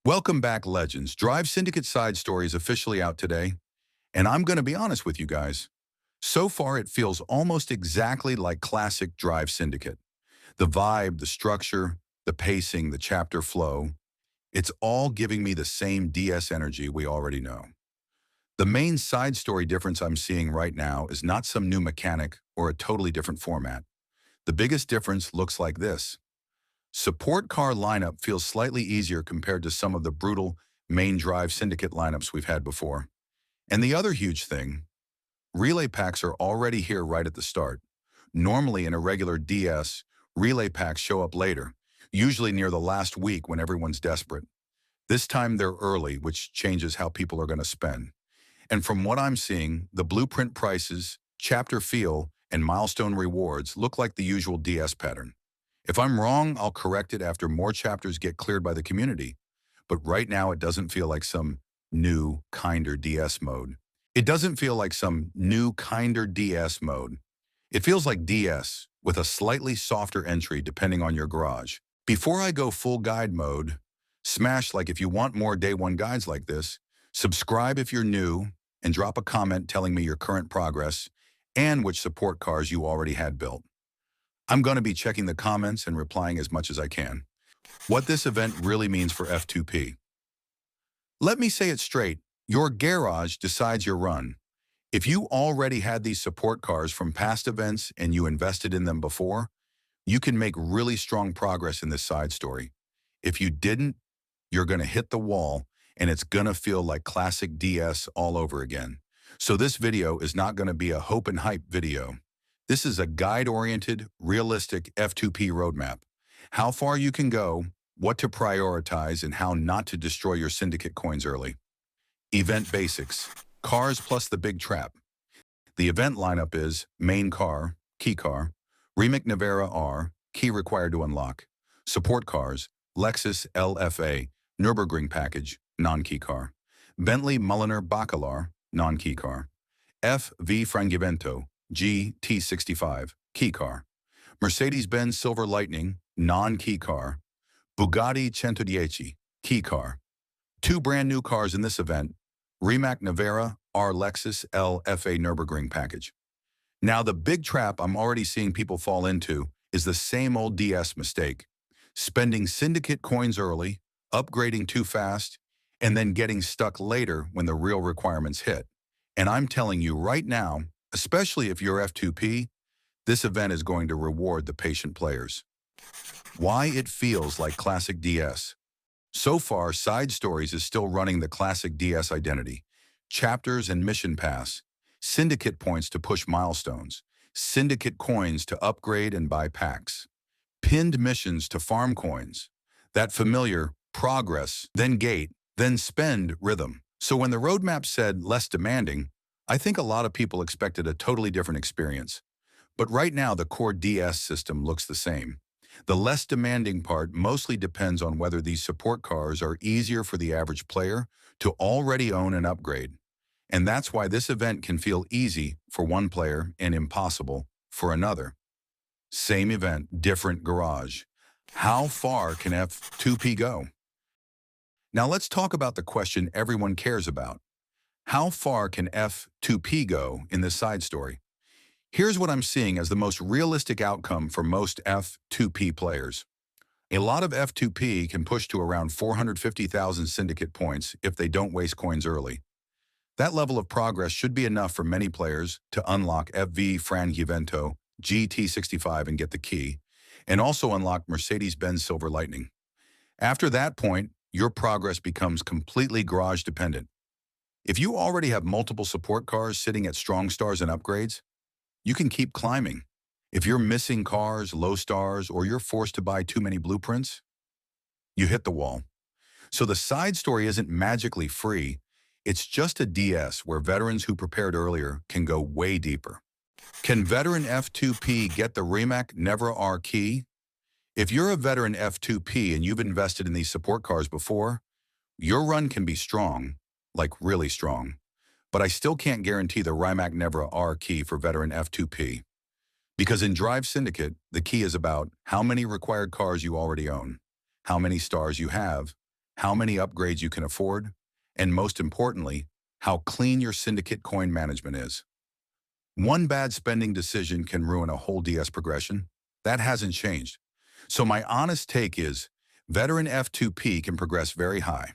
Welcome back, Legends. Drive Syndicate side story is officially out today, and I'm going to be honest with you guys. So far, it feels almost exactly like classic Drive Syndicate. The vibe, the structure, the pacing, the chapter flow, it's all giving me the same DS energy we already know. The main side story difference I'm seeing right now is not some new mechanic or a totally different format. The biggest difference looks like this. Support car lineup feels slightly easier compared to some of the brutal main Drive Syndicate lineups we've had before. And the other huge thing, relay packs are already here right at the start. Normally in a regular DS, relay packs show up later, usually near the last week when everyone's desperate. This time they're early, which changes how people are going to spend. And from what I'm seeing, the blueprint prices, chapter feel, and milestone rewards look like the usual DS pattern. If I'm wrong, I'll correct it after more chapters get cleared by the community. But right now, it doesn't feel like some new, kinder DS mode. It doesn't feel like some new, kinder DS mode. It feels like DS, with a slightly softer entry depending on your garage. Before I go full guide mode, smash like if you want more day one guides like this, subscribe if you're new, and drop a comment telling me your current progress and which support cars you already had built. I'm going to be checking the comments and replying as much as I can. What this event really means for F2P. Let me say it straight, your garage decides your run. If you already had these support cars from past events and you invested in them before, you can make really strong progress in this side story. If you didn't, you're going to hit the wall and it's going to feel like classic DS all over again. So this video is not going to be a hope and hype video. This is a guide-oriented, realistic F2P roadmap. How far you can go, what to prioritize, and how not to destroy your syndicate coins early. Event basics. Cars plus the big trap. The event lineup is main car, key car, Rimac Navara R, key required to unlock. Support cars, Lexus LFA, Nürburgring package, non-key car. Bentley Mulliner Bacalar, non-key car. FV Frangivento, GT65, key car. Mercedes-Benz Silver Lightning, non-key car. Bugatti 110, key car. Two brand new cars in this event, Rimac Navara R Lexus LFA Nürburgring package. Now the big trap I'm already seeing people fall into is the same old DS mistake. Spending syndicate coins early, upgrading too fast, and then getting stuck later when the real requirements hit. And I'm telling you right now, especially if you're F2P, this event is going to reward the patient players. Why it feels like classic DS. So far, Side Stories is still running the classic DS identity. Chapters and mission pass, syndicate points to push milestones, syndicate coins to upgrade and buy packs, pinned missions to farm coins, that familiar progress, then gate, then spend rhythm. So when the roadmap said less demanding, I think a lot of people expected a totally different experience. But right now, the core DS system looks the same. The less demanding part mostly depends on whether these support cars are easier for the average player to already own and upgrade. And that's why this event can feel easy for one player and impossible for another. Same event, different garage. How far can F2P go? Now let's talk about the question everyone cares about. How far can F2P go in this side story? Here's what I'm seeing as the most realistic outcome for most F2P players. A lot of F2P can push to around 450,000 syndicate points if they don't waste coins early. That level of progress should be enough for many players to unlock FV Frangivento GT65 and get the key, and also unlock Mercedes-Benz Silver Lightning. After that point, your progress becomes completely garage dependent. If you already have multiple support cars sitting at strong stars and upgrades, you can keep climbing. If you're missing cars, low stars, or you're forced to buy too many blueprints, you hit the wall. So the side story isn't magically free. It's just a DS where veterans who prepared earlier can go way deeper. Can veteran F2P get the Rimac Navara R key? If you're a veteran F2P and you've invested in these support cars before, your run can be strong, like really strong. But I still can't guarantee the Rimac Navara R key for veteran F2P. Because in Drive Syndicate, the key is about how many required cars you already own, how many stars you have, how many upgrades you can afford, and most importantly, how clean your syndicate coin management is. One bad spending decision can ruin a whole DS progression. That hasn't changed. So my honest take is, veteran F2P can progress very high.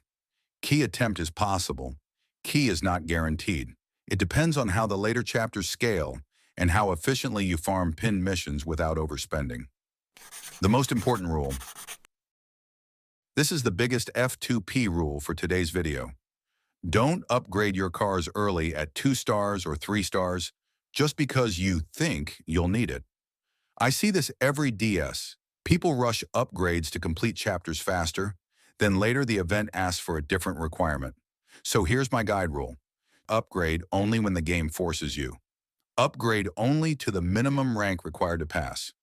Key attempt is possible. Key is not guaranteed. It depends on how the later chapters scale and how efficiently you farm pinned missions without overspending. The most important rule. This is the biggest F2P rule for today's video. Don't upgrade your cars early at 2 stars or 3 stars just because you think you'll need it. I see this every DS. People rush upgrades to complete chapters faster, then later the event asks for a different requirement. So here's my guide rule. Upgrade only when the game forces you. Upgrade only to the minimum rank required to pass.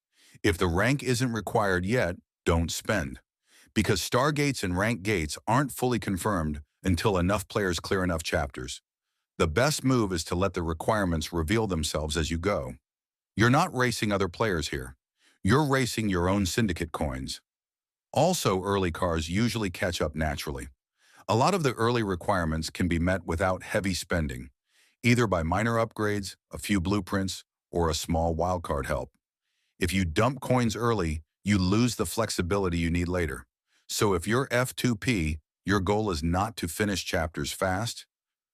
If the rank isn't required yet, don't spend. Because star gates and rank gates aren't fully confirmed until enough players clear enough chapters. The best move is to let the requirements reveal themselves as you go. You're not racing other players here. You're racing your own syndicate coins. Also, early cars usually catch up naturally. A lot of the early requirements can be met without heavy spending, either by minor upgrades, a few blueprints, or a small wildcard help. If you dump coins early, you lose the flexibility you need later. So if you're F2P, your goal is not to finish chapters fast.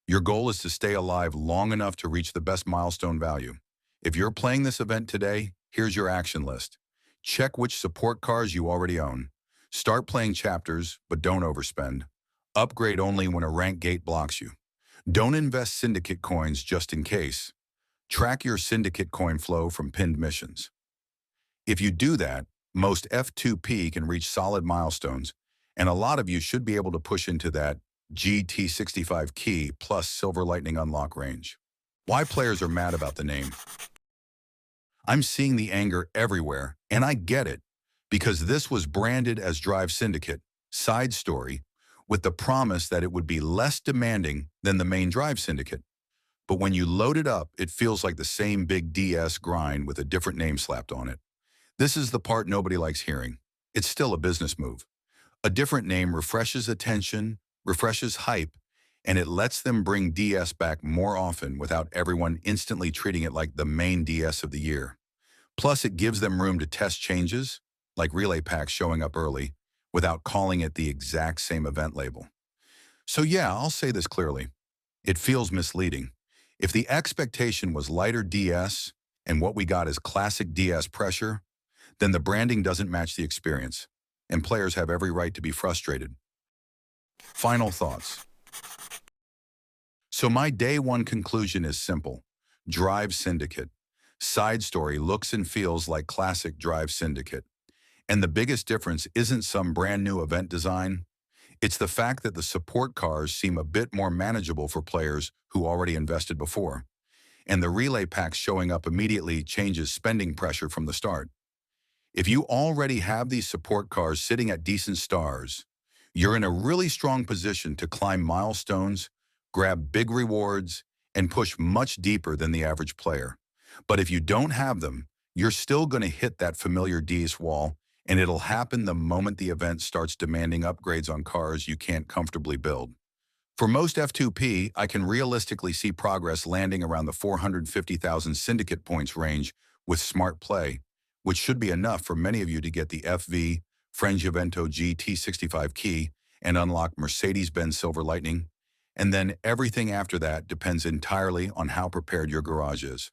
Your goal is to stay alive long enough to reach the best milestone value. If you're playing this event today, here's your action list. Check which support cars you already own. Start playing chapters, but don't overspend. Upgrade only when a rank gate blocks you. Don't invest syndicate coins just in case. Track your syndicate coin flow from pinned missions. If you do that, most F2P can reach solid milestones, and a lot of you should be able to push into that GT65 key plus Silver Lightning unlock range. Why players are mad about the name? I'm seeing the anger everywhere, and I get it, because this was branded as Drive Syndicate, side story, with the promise that it would be less demanding than the main Drive Syndicate. But when you load it up, it feels like the same big DS grind with a different name slapped on it. This is the part nobody likes hearing. It's still a business move. A different name refreshes attention, refreshes hype, and it lets them bring DS back more often without everyone instantly treating it like the main DS of the year. Plus, it gives them room to test changes, like relay packs showing up early, without calling it the exact same event label. So yeah, I'll say this clearly. It feels misleading. If the expectation was lighter DS and what we got is classic DS pressure, then the branding doesn't match the experience, and players have every right to be frustrated. Final thoughts. So my day one conclusion is simple. Drive Syndicate. Side story looks and feels like classic Drive Syndicate. And the biggest difference isn't some brand new event design. It's the fact that the support cars seem a bit more manageable for players who already invested before. And the relay packs showing up immediately changes spending pressure from the start. If you already have these support cars sitting at decent stars, you're in a really strong position to climb milestones, grab big rewards, and push much deeper than the average player. But if you don't have them, you're still going to hit that familiar DS wall, and it'll happen the moment the event starts demanding upgrades on cars you can't comfortably build. For most F2P, I can realistically see progress landing around the 450,000 syndicate points range with smart play, which should be enough for many of you to get the FV Frangivento GT65 key and unlock Mercedes-Benz Silver Lightning, and then everything after that depends entirely on how prepared your garage is.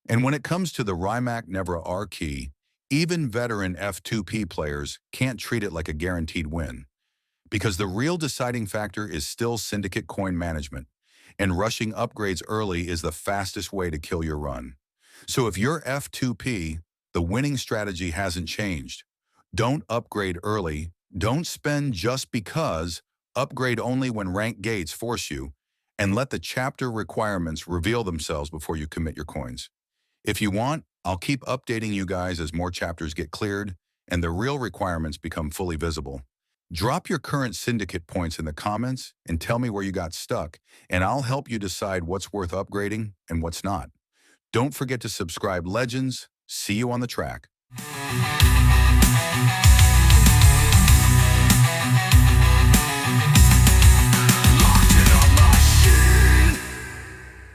And when it comes to the Rimac Nevra R key, even veteran F2P players can't treat it like a guaranteed win, because the real deciding factor is still syndicate coin management, and rushing upgrades early is the fastest way to kill your run. So if you're F2P, the winning strategy hasn't changed. Don't upgrade early, don't spend just because, upgrade only when rank gates force you, and let the chapter requirements reveal themselves before you commit your coins. If you want, I'll keep updating you guys as more chapters get cleared and the real requirements become fully visible. Drop your current syndicate points in the comments and tell me where you got stuck, and I'll help you decide what's worth upgrading and what's not. Don't forget to subscribe, Legends. See you on the track.